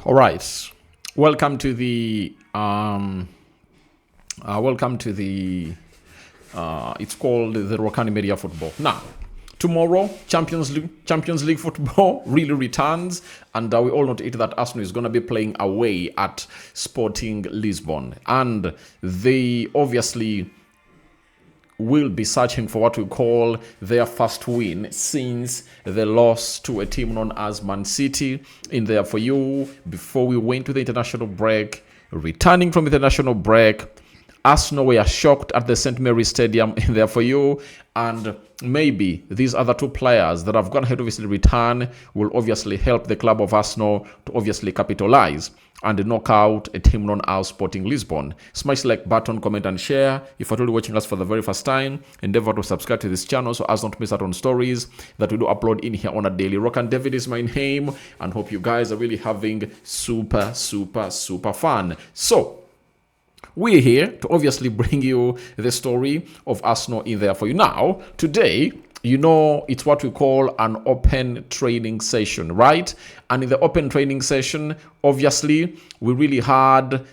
All right. Welcome to the it's called the Rokani Media Football. Now, tomorrow, Champions League football really returns, and we all know that Arsenal is going to be playing away at Sporting Lisbon, and they obviously will be searching for what we call their first win since they lost to a team known as Man City in there for you before we went to the international break. Returning from the international break, Arsenal were shocked at the St. Mary's Stadium in there for you, and maybe these other two players that have gone ahead obviously return will obviously help the club of Arsenal to obviously capitalize and knock out a team known as Sporting Lisbon. Smash the like button, comment and share. If you're watching us for the very first time, endeavor to subscribe to this channel so as not to miss out on stories that we do upload in here on a daily. Rokani David is my name, and hope you guys are really having super fun. So we're here to obviously bring you the story of Arsenal in there for you. Now, today, you know, it's what we call an open training session, right? And in the open training session, obviously, we really had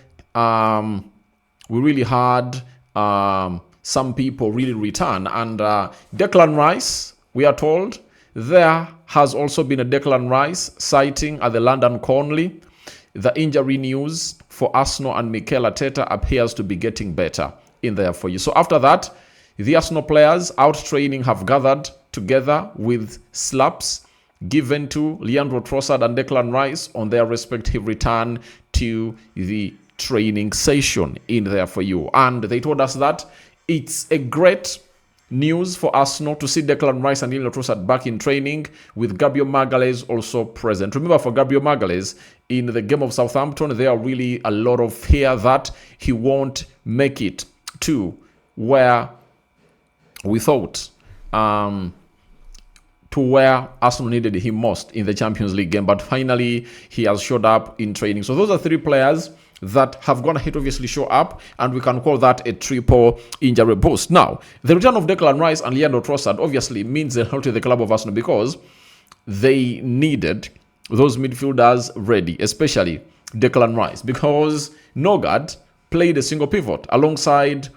some people really return. And Declan Rice, we are told, there has also been a Declan Rice sighting at the London Conley. The injury news for Arsenal and Mikel Arteta appears to be getting better in there for you. So after that, the Arsenal players out training have gathered together with slaps given to Leandro Trossard and Declan Rice on their respective return to the training session in there for you. And they told us that it's a great news for Arsenal to see Declan Rice and Leandro Trossard back in training with Gabriel Magalhaes also present. Remember, for Gabriel Magalhaes, in the game of Southampton, there are really a lot of fear that he won't make it to where we thought, to where Arsenal needed him most in the Champions League game. But finally, he has showed up in training. So those are three players that have gone ahead to obviously show up, and we can call that a triple injury boost. Now, the return of Declan Rice and Leandro Trossard obviously means a lot to the club of Arsenal because they needed those midfielders ready, especially Declan Rice, because Nogard played a single pivot alongside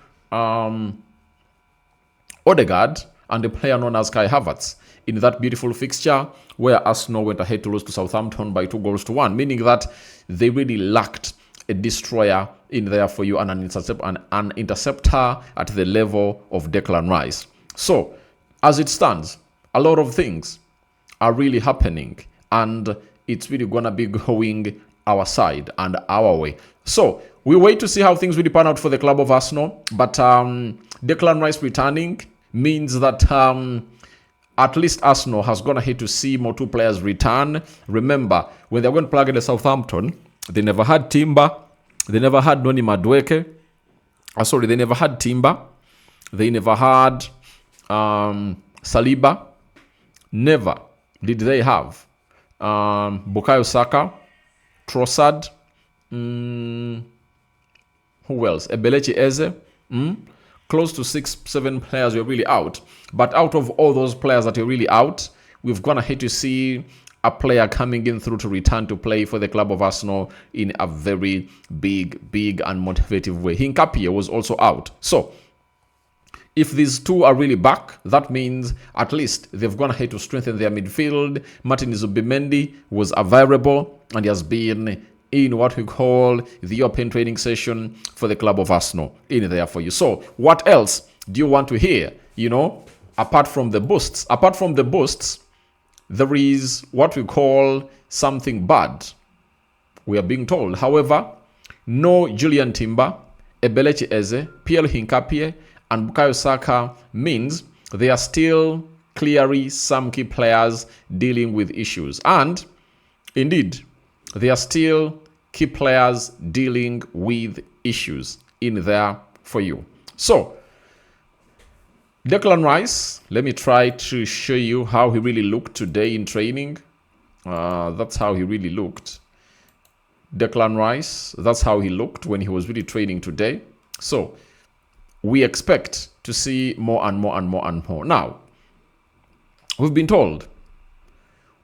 Odegaard and a player known as Kai Havertz in that beautiful fixture where Arsenal went ahead to lose to Southampton by 2-1, meaning that they really lacked a destroyer in there for you and an interceptor at the level of Declan Rice. So, as it stands, a lot of things are really happening, and it's really going to be going our side and our way. So, we wait to see how things really pan out for the club of Arsenal, but Declan Rice returning means that at least Arsenal has gone ahead to see more two players return. Remember, when they went to play against Southampton, they never had Timber. They never had Noni Madueke. They never had Timber. They never had Saliba. Never did they have Bukayo Saka, Trossard. Who else? Ebelechi Eze. Close to 6-7 players were really out. But out of all those players that are really out, we've gone ahead to see a player coming in through to return to play for the club of Arsenal in a very big and motivative way. Hinkapie was also out. So, if these two are really back, that means at least they've gone ahead to strengthen their midfield. Martin Zubimendi was available, and he has been in what we call the open training session for the club of Arsenal in there for you. So, what else do you want to hear? You know, apart from the boosts, there is what we call something bad, we are being told. However, no Julian Timber, Ebelechi Eze, Pierre Hinkapie, and Bukayo Saka means they are still clearly some key players dealing with issues. And indeed, they are still key players dealing with issues in there for you. So, Declan Rice, let me try to show you how he really looked today in training. That's how he really looked. Declan Rice, that's how he looked when he was really training today. So, we expect to see more and more. Now, we've been told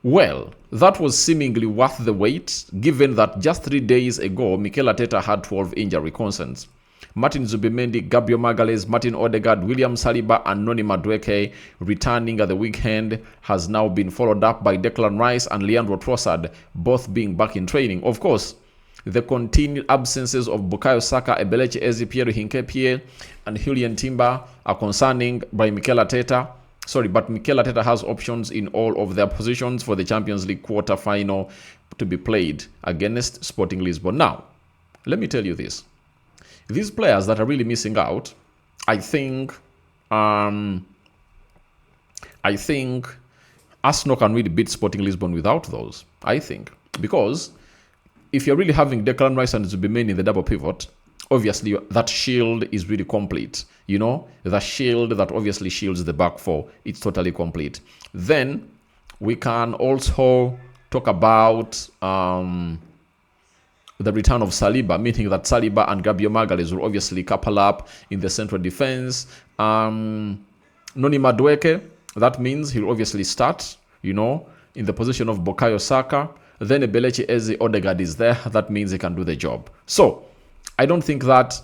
Well, that was seemingly worth the wait, given that just 3 days ago, Mikel Arteta had 12 injury concerns. Martin Zubimendi, Gabriel Magalhaes, Martin Odegaard, William Saliba, and Noni Madueke returning at the weekend has now been followed up by Declan Rice and Leandro Trossard, both being back in training. Of course, the continued absences of Bukayo Saka, Ebelechi Eze, Pierre Hincapié, and Julian Timber are concerning by Mikel Arteta. But Mikel Arteta has options in all of their positions for the Champions League quarter-final to be played against Sporting Lisbon. Now, let me tell you this. These players that are really missing out, I think Arsenal can really beat Sporting Lisbon without those, I think. Because if you're really having Declan Rice and Zubimendi in the double pivot, obviously that shield is really complete. You know, the shield that obviously shields the back four, it's totally complete. Then we can also talk about the return of Saliba, meaning that Saliba and Gabriel Magalhaes will obviously couple up in the central defense. Noni Madueke, that means he'll obviously start, in the position of Bukayo Saka. Then Ebelechi Eze Odegaard is there. That means he can do the job. So, I don't think that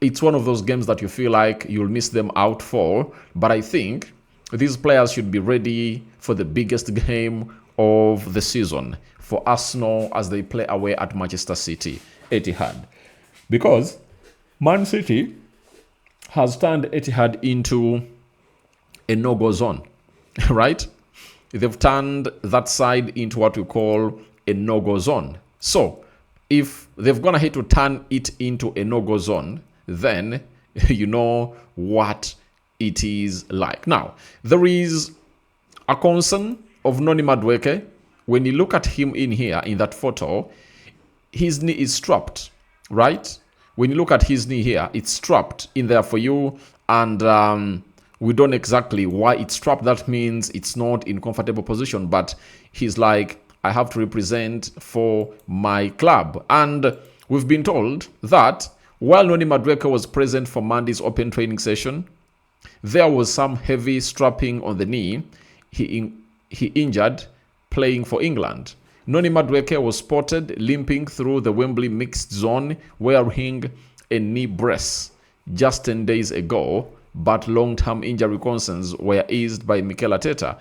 it's one of those games that you feel like you'll miss them out for. But I think these players should be ready for the biggest game of the season for Arsenal as they play away at Manchester City, Etihad. Because Man City has turned Etihad into a no-go zone, right? They've turned that side into what we call a no-go zone. So, if they've gone ahead to turn it into a no-go zone, then you know what it is like. Now, there is a concern of Noni Madueke. When you look at him in here, in that photo, his knee is strapped, right? When you look at his knee here, it's strapped in there for you, and we don't exactly why it's strapped. That means it's not in comfortable position, but he's like, I have to represent for my club. And we've been told that while Noni Madueke was present for Monday's open training session, there was some heavy strapping on the knee he injured playing for England. Noni Madueke was spotted limping through the Wembley mixed zone wearing a knee brace just 10 days ago, but long-term injury concerns were eased by Mikel Arteta.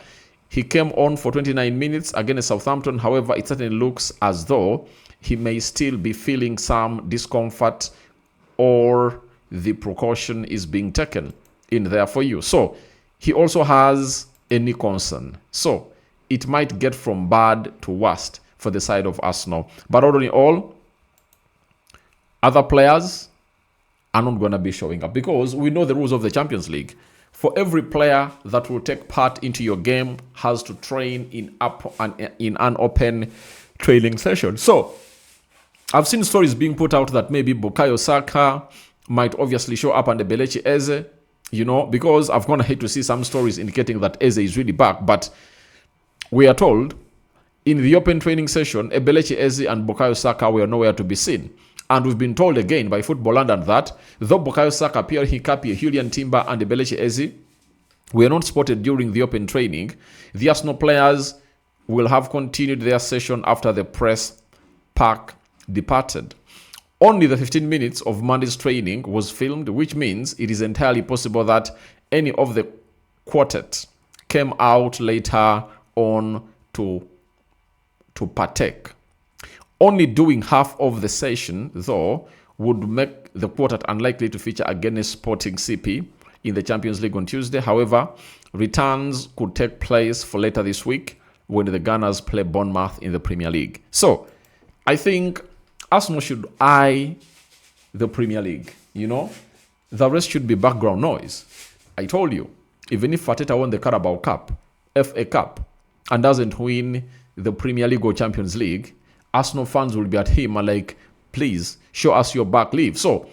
He came on for 29 minutes against Southampton. However, it certainly looks as though he may still be feeling some discomfort, or the precaution is being taken in there for you. So, he also has a knee concern. So, it might get from bad to worst for the side of Arsenal. But all in all, other players are not going to be showing up because we know the rules of the Champions League. For every player that will take part into your game has to train in an open training session. So, I've seen stories being put out that maybe Bukayo Saka might obviously show up and Ebelechi Eze, because I've gone ahead to see some stories indicating that Eze is really back. But we are told in the open training session, Ebelechi Eze and Bukayo Saka were nowhere to be seen. And we've been told again by Football London that though Bukayo Saka, Pierre Hincapié, Julian Timber, and Ebelechi Eze were not spotted during the open training, the Arsenal players will have continued their session after the press pack departed. Only the 15 minutes of Monday's training was filmed, which means it is entirely possible that any of the quartet came out later on to partake. Only doing half of the session, though, would make the quartet unlikely to feature against Sporting CP in the Champions League on Tuesday. However, returns could take place for later this week when the Gunners play Bournemouth in the Premier League. So, I think Arsenal should eye the Premier League, The rest should be background noise. I told you, even if Arteta won the Carabao Cup, FA Cup, and doesn't win the Premier League or Champions League, Arsenal fans will be at him and like, please, show us your back leave. So,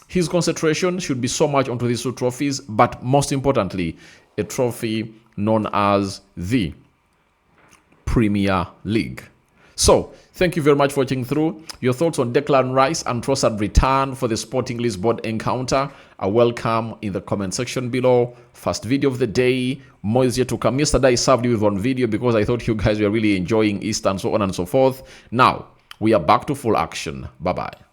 his concentration should be so much onto these two trophies, but most importantly, a trophy known as the Premier League. So, thank you very much for watching through. Your thoughts on Declan Rice and Trossard return for the Sporting Lisbon encounter are welcome in the comment section below. First video of the day, more is yet to come. Yesterday I served you with one video because I thought you guys were really enjoying Easter and so on and so forth. Now, we are back to full action. Bye-bye.